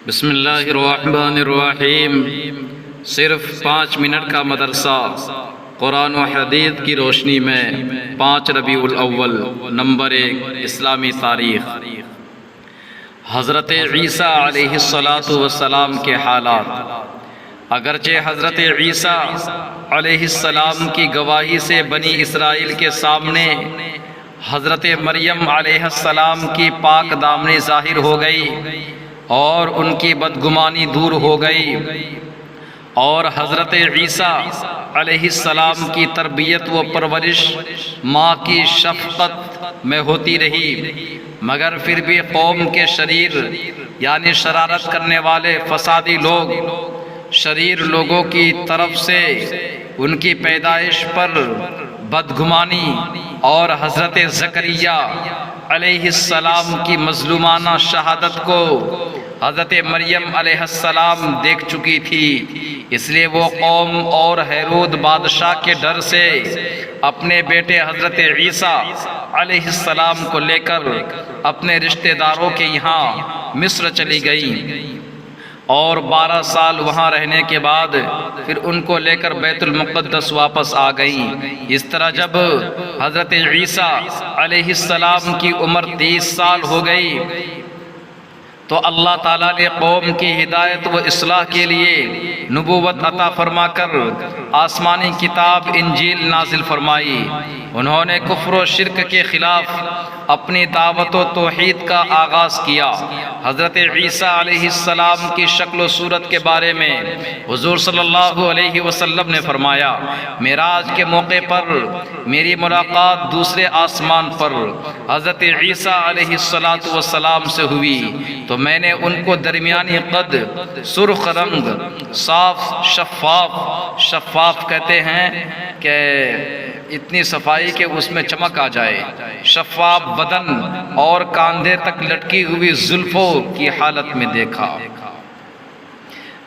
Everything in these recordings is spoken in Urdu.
بسم اللہ الرحمن الرحیم۔ صرف 5 منٹ کا مدرسہ قرآن و حدیث کی روشنی میں 5 ربیع الاول نمبر 1 اسلامی تاریخ۔ حضرت عیسیٰ علیہ السلام کے حالات۔ اگرچہ حضرت عیسیٰ علیہ السلام کی گواہی سے بنی اسرائیل کے سامنے حضرت مریم علیہ السلام کی پاک دامنی ظاہر ہو گئی اور ان کی بدگمانی دور ہو گئی، اور حضرت عیسیٰ علیہ السلام کی تربیت و پرورش ماں کی شفقت میں ہوتی رہی، مگر پھر بھی قوم کے شریر یعنی شرارت کرنے والے فسادی لوگ شریر لوگوں کی طرف سے ان کی پیدائش پر بدگمانی اور حضرت زکریا علیہ السلام کی مظلومانہ شہادت کو حضرت مریم علیہ السلام دیکھ چکی تھی، اس لیے وہ قوم اور ہیرود بادشاہ کے ڈر سے اپنے بیٹے حضرت عیسیٰ علیہ السلام کو لے کر اپنے رشتہ داروں کے یہاں مصر چلی گئی، اور 12 سال وہاں رہنے کے بعد پھر ان کو لے کر بیت المقدس واپس آ گئیں۔ اس طرح جب حضرت عیسیٰ علیہ السلام کی عمر 30 سال ہو گئی تو اللہ تعالیٰ نے قوم کی ہدایت و اصلاح کے لیے نبوت عطا فرما کر آسمانی کتاب انجیل نازل فرمائی۔ انہوں نے کفر و شرک کے خلاف اپنی دعوت و توحید کا آغاز کیا۔ حضرت عیسیٰ علیہ السلام کی شکل و صورت کے بارے میں حضور صلی اللہ علیہ وسلم نے فرمایا، معراج کے موقع پر میری ملاقات دوسرے آسمان پر حضرت عیسیٰ علیہ السلام سے ہوئی تو میں نے ان کو درمیانی قد، سرخ رنگ، صاف شفاف کہتے ہیں کہ اتنی صفائی کہ اس میں چمک آ جائے، شفاف بدن اور کاندھے تک لٹکی ہوئی زلفوں کی حالت میں دیکھا۔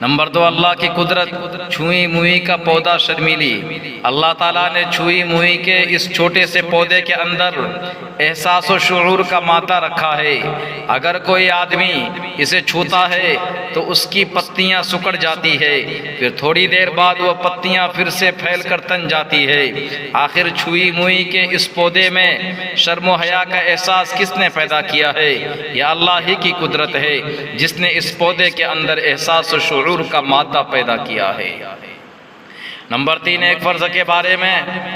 نمبر 2، اللہ کی قدرت۔ چھوئی موئی کا پودا شرمیلی۔ اللہ تعالیٰ نے چھوئی موئی کے اس چھوٹے سے پودے کے اندر احساس و شعور کا مادہ رکھا ہے۔ اگر کوئی آدمی اسے چھوتا ہے تو اس کی پتیاں سکڑ جاتی ہے، پھر تھوڑی دیر بعد وہ پتیاں پھر سے پھیل کر تن جاتی ہے۔ آخر چھوئی موئی کے اس پودے میں شرم و حیا کا احساس کس نے پیدا کیا ہے؟ یہ اللہ ہی کی قدرت ہے جس نے اس پودے کے اندر احساس و شعور کا مادہ پیدا کیا ہے۔ نمبر 3، ایک فرض کے بارے میں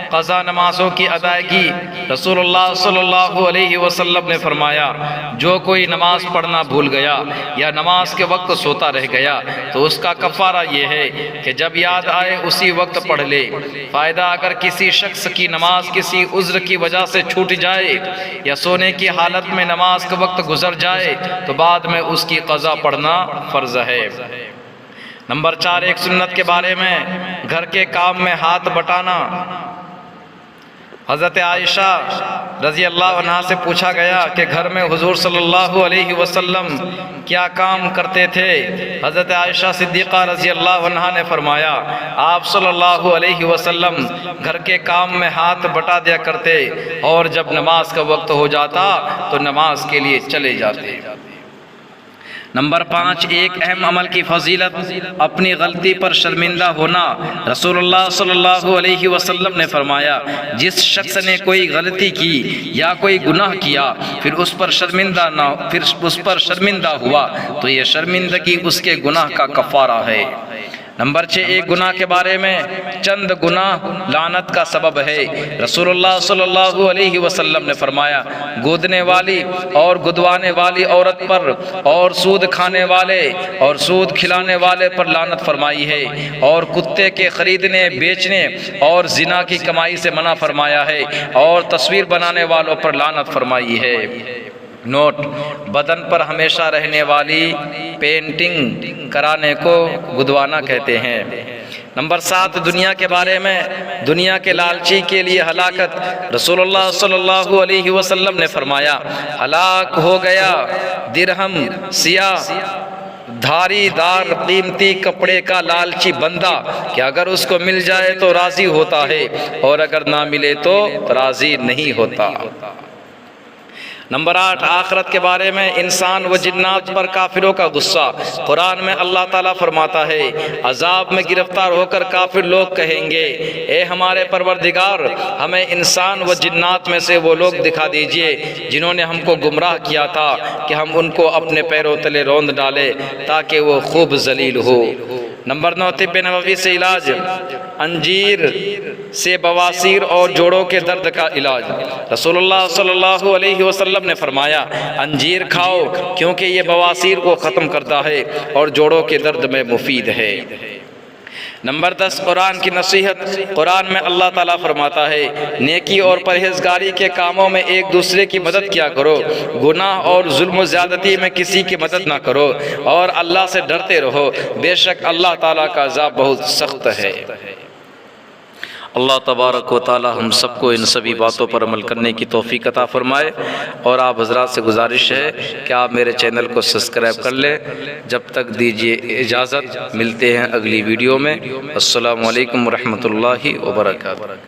قضا نمازوں کی ادائیگی۔ رسول اللہ صلی اللہ علیہ وسلم نے فرمایا، جو کوئی نماز پڑھنا بھول گیا یا نماز کے وقت سوتا رہ گیا تو اس کا کفارہ یہ ہے کہ جب یاد آئے اسی وقت پڑھ لے۔ فائدہ، اگر کسی شخص کی نماز کسی عذر کی وجہ سے چھوٹ جائے یا سونے کی حالت میں نماز کا وقت گزر جائے تو بعد میں اس کی قضا پڑھنا فرض ہے۔ نمبر 4، ایک سنت کے بارے میں گھر کے کام میں ہاتھ بٹانا۔ حضرت عائشہ رضی اللہ عنہا سے پوچھا گیا کہ گھر میں حضور صلی اللہ علیہ وسلم کیا کام کرتے تھے؟ حضرت عائشہ صدیقہ رضی اللہ عنہا نے فرمایا، آپ صلی اللہ علیہ وسلم گھر کے کام میں ہاتھ بٹا دیا کرتے اور جب نماز کا وقت ہو جاتا تو نماز کے لیے چلے جاتے۔ نمبر 5، ایک اہم عمل کی فضیلت، اپنی غلطی پر شرمندہ ہونا۔ رسول اللہ صلی اللہ علیہ وسلم نے فرمایا، جس شخص نے کوئی غلطی کی یا کوئی گناہ کیا پھر اس پر شرمندہ ہوا تو یہ شرمندگی اس کے گناہ کا کفارہ ہے۔ نمبر 6، ایک گناہ کے بارے میں چند گناہ لعنت کا سبب ہے۔ رسول اللہ صلی اللہ علیہ وسلم نے فرمایا، گودنے والی اور گدوانے والی عورت پر اور سود کھانے والے اور سود کھلانے والے پر لعنت فرمائی ہے، اور کتے کے خریدنے بیچنے اور زنا کی کمائی سے منع فرمایا ہے، اور تصویر بنانے والوں پر لعنت فرمائی ہے۔ نوٹ: بدن پر ہمیشہ رہنے والی پینٹنگ کرانے کو گدوانا کہتے ہیں۔ نمبر 7، دنیا کے بارے میں دنیا کے لالچی کے لیے ہلاکت۔ رسول اللہ صلی اللہ علیہ وسلم نے فرمایا، ہلاک ہو گیا درہم سیاہ دھاری دار قیمتی کپڑے کا لالچی بندہ کہ اگر اس کو مل جائے تو راضی ہوتا ہے اور اگر نہ ملے تو راضی نہیں ہوتا۔ نمبر 8، آخرت کے بارے میں انسان و جنات پر کافروں کا غصہ۔ قرآن میں اللہ تعالیٰ فرماتا ہے عذاب میں گرفتار ہو کر کافر لوگ کہیں گے اے ہمارے پروردگار، ہمیں انسان و جنات میں سے وہ لوگ دکھا دیجئے جنہوں نے ہم کو گمراہ کیا تھا کہ ہم ان کو اپنے پیروں تلے روند ڈالے تاکہ وہ خوب ذلیل ہو۔ نمبر 9، طب نبوی سے علاج، انجیر سے بواسیر اور جوڑوں کے درد کا علاج۔ رسول اللہ صلی اللہ علیہ وسلم نے فرمایا انجیر کھاؤ کیونکہ یہ بواسیر کو ختم کرتا ہے اور جوڑوں کے درد میں مفید ہے۔ نمبر 10، قرآن کی نصیحت۔ قرآن میں اللہ تعالیٰ فرماتا ہے نیکی اور پرہیزگاری کے کاموں میں ایک دوسرے کی مدد کیا کرو، گناہ اور ظلم و زیادتی میں کسی کی مدد نہ کرو، اور اللہ سے ڈرتے رہو، بے شک اللہ تعالیٰ کا عذاب بہت سخت ہے۔ اللہ تبارک و تعالی ہم سب کو ان سبھی باتوں پر عمل کرنے کی توفیق عطا فرمائے، اور آپ حضرات سے گزارش ہے کہ آپ میرے چینل کو سبسکرائب کر لیں۔ جب تک دیجیے اجازت، ملتے ہیں اگلی ویڈیو میں۔ السلام علیکم ورحمۃ اللہ وبرکاتہ۔